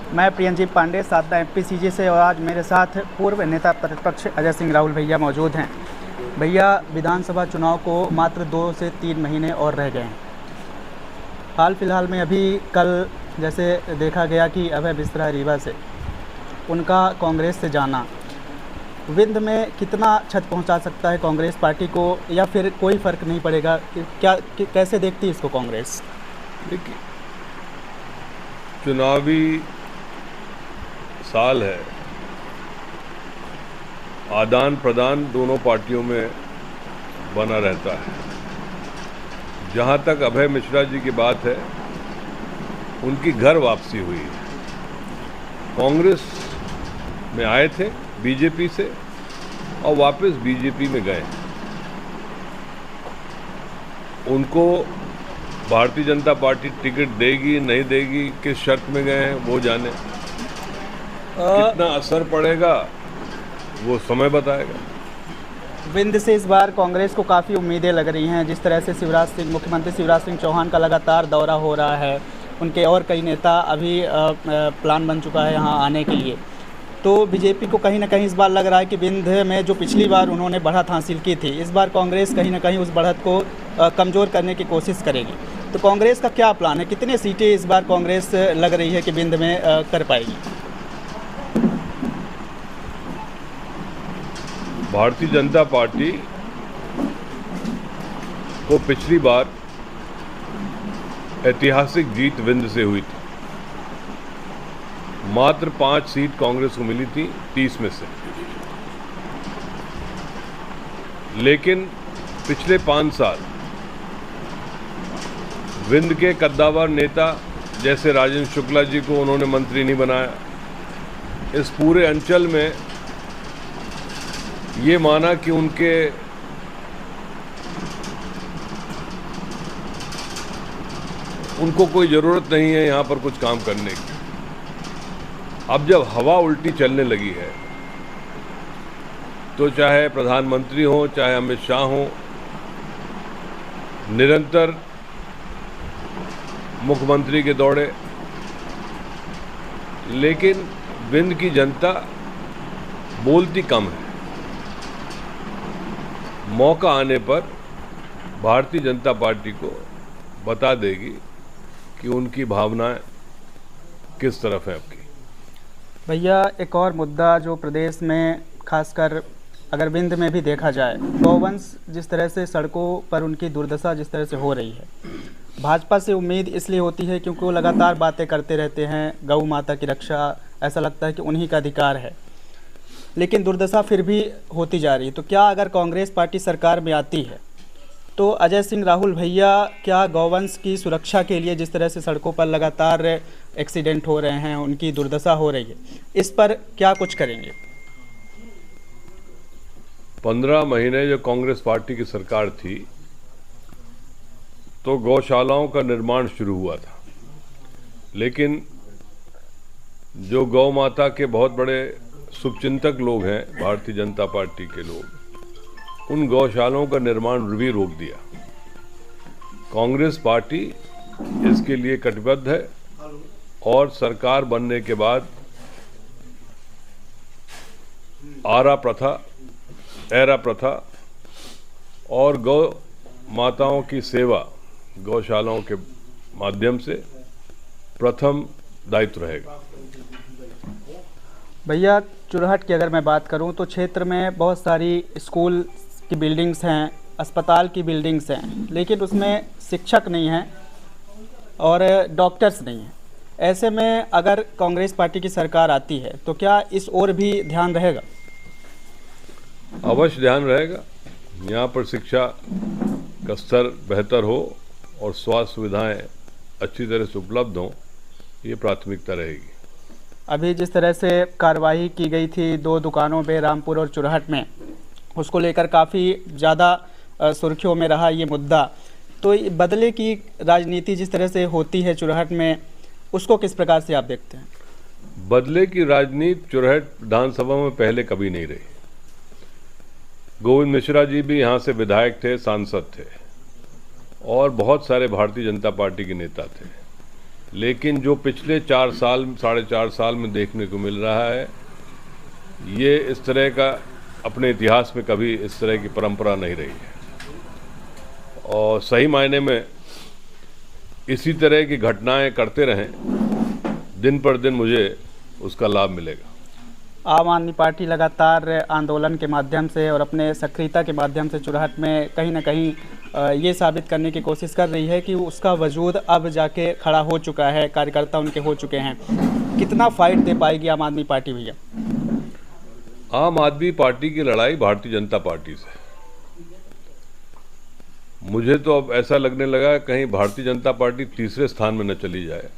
मैं प्रियंजीत पांडे साधना एमपीसीजी से, और आज मेरे साथ पूर्व नेता प्रतिपक्ष अजय सिंह राहुल भैया मौजूद हैं। भैया, विधानसभा चुनाव को मात्र 2 से 3 महीने और रह गए हैं। हाल फिलहाल में अभी कल जैसे देखा गया कि अभय मिश्रा रीवा से उनका कांग्रेस से जाना विंध्य में कितना क्षत पहुंचा सकता है कांग्रेस पार्टी को, या फिर कोई फ़र्क नहीं पड़ेगा? कैसे देखती है इसको कांग्रेस? देखिए, चुनावी साल है, आदान प्रदान दोनों पार्टियों में बना रहता है। जहां तक अभय मिश्रा जी की बात है, उनकी घर वापसी हुई है। कांग्रेस में आए थे बीजेपी से और वापस बीजेपी में गए। उनको भारतीय जनता पार्टी टिकट देगी नहीं देगी, किस शर्त में गए हैं वो जाने। कितना असर पड़ेगा वो समय बताएगा। विंध्य से इस बार कांग्रेस को काफ़ी उम्मीदें लग रही हैं। जिस तरह से मुख्यमंत्री शिवराज सिंह चौहान का लगातार दौरा हो रहा है, उनके और कई नेता अभी प्लान बन चुका है यहाँ आने के लिए। तो बीजेपी को कहीं ना कहीं इस बार लग रहा है कि विंध्य में जो पिछली बार उन्होंने बढ़त हासिल की थी, इस बार कांग्रेस कहीं ना कहीं उस बढ़त को कमज़ोर करने की कोशिश करेगी। तो कांग्रेस का क्या प्लान है? कितने सीटें इस बार कांग्रेस लग रही है कि विंध्य में कर पाएगी? भारतीय जनता पार्टी को पिछली बार ऐतिहासिक जीत विंध्य से हुई थी। मात्र 5 सीट कांग्रेस को मिली थी 30 में से। लेकिन पिछले 5 साल विंध्य के कद्दावर नेता जैसे राजेंद्र शुक्ला जी को उन्होंने मंत्री नहीं बनाया। इस पूरे अंचल में ये माना कि उनको कोई ज़रूरत नहीं है यहाँ पर कुछ काम करने की। अब जब हवा उल्टी चलने लगी है, तो चाहे प्रधानमंत्री हो चाहे अमित शाह हो, निरंतर मुख्यमंत्री के दौरे, लेकिन विंध्य की जनता बोलती कम है। मौका आने पर भारतीय जनता पार्टी को बता देगी कि उनकी भावनाएं किस तरफ है आपकी। भैया, एक और मुद्दा जो प्रदेश में खासकर अगर विंध्य में भी देखा जाए, गौवंश जिस तरह से सड़कों पर उनकी दुर्दशा जिस तरह से हो रही है, भाजपा से उम्मीद इसलिए होती है क्योंकि वो लगातार बातें करते रहते हैं गौ माता की रक्षा, ऐसा लगता है कि उन्हीं का अधिकार है, लेकिन दुर्दशा फिर भी होती जा रही है। तो क्या अगर कांग्रेस पार्टी सरकार में आती है तो अजय सिंह राहुल भैया क्या गौवंश की सुरक्षा के लिए, जिस तरह से सड़कों पर लगातार एक्सीडेंट हो रहे हैं, उनकी दुर्दशा हो रही है, इस पर क्या कुछ करेंगे? 15 महीने जो कांग्रेस पार्टी की सरकार थी, तो गौशालाओं का निर्माण शुरू हुआ था। लेकिन जो गौ माता के बहुत बड़े शुभचिंतक लोग हैं, भारतीय जनता पार्टी के लोग, उन गौशालाओं का निर्माण भी रोक दिया। कांग्रेस पार्टी इसके लिए कटिबद्ध है और सरकार बनने के बाद एरा प्रथा और गौ माताओं की सेवा गौशालाओं के माध्यम से प्रथम दायित्व रहेगा। भैया, चुरहट की अगर मैं बात करूं तो क्षेत्र में बहुत सारी स्कूल की बिल्डिंग्स हैं, अस्पताल की बिल्डिंग्स हैं, लेकिन उसमें शिक्षक नहीं हैं और डॉक्टर्स नहीं हैं। ऐसे में अगर कांग्रेस पार्टी की सरकार आती है तो क्या इस ओर भी ध्यान रहेगा? अवश्य ध्यान रहेगा। यहाँ पर शिक्षा का स्तर बेहतर हो और स्वास्थ्य सुविधाएं अच्छी तरह से उपलब्ध हों, ये प्राथमिकता रहेगी। अभी जिस तरह से कार्रवाई की गई थी 2 दुकानों पे रामपुर और चुरहट में, उसको लेकर काफ़ी ज़्यादा सुर्खियों में रहा ये मुद्दा। तो बदले की राजनीति जिस तरह से होती है चुरहट में, उसको किस प्रकार से आप देखते हैं? बदले की राजनीति चुरहट विधानसभा में पहले कभी नहीं रही। गोविंद मिश्रा जी भी यहाँ से विधायक थे, सांसद थे और बहुत सारे भारतीय जनता पार्टी के नेता थे। लेकिन जो पिछले 4 साल 4.5 साल में देखने को मिल रहा है, ये इस तरह का अपने इतिहास में कभी इस तरह की परंपरा नहीं रही है। और सही मायने में इसी तरह की घटनाएं करते रहें, दिन पर दिन मुझे उसका लाभ मिलेगा। आम आदमी पार्टी लगातार आंदोलन के माध्यम से और अपने सक्रियता के माध्यम से चुनाव में कहीं ना कहीं ये साबित करने की कोशिश कर रही है कि उसका वजूद अब जाके खड़ा हो चुका है, कार्यकर्ता उनके हो चुके हैं। कितना फाइट दे पाएगी आम आदमी पार्टी भैया? आम आदमी पार्टी की लड़ाई भारतीय जनता पार्टी से। मुझे तो अब ऐसा लगने लगा कहीं भारतीय जनता पार्टी तीसरे स्थान में न चली जाए।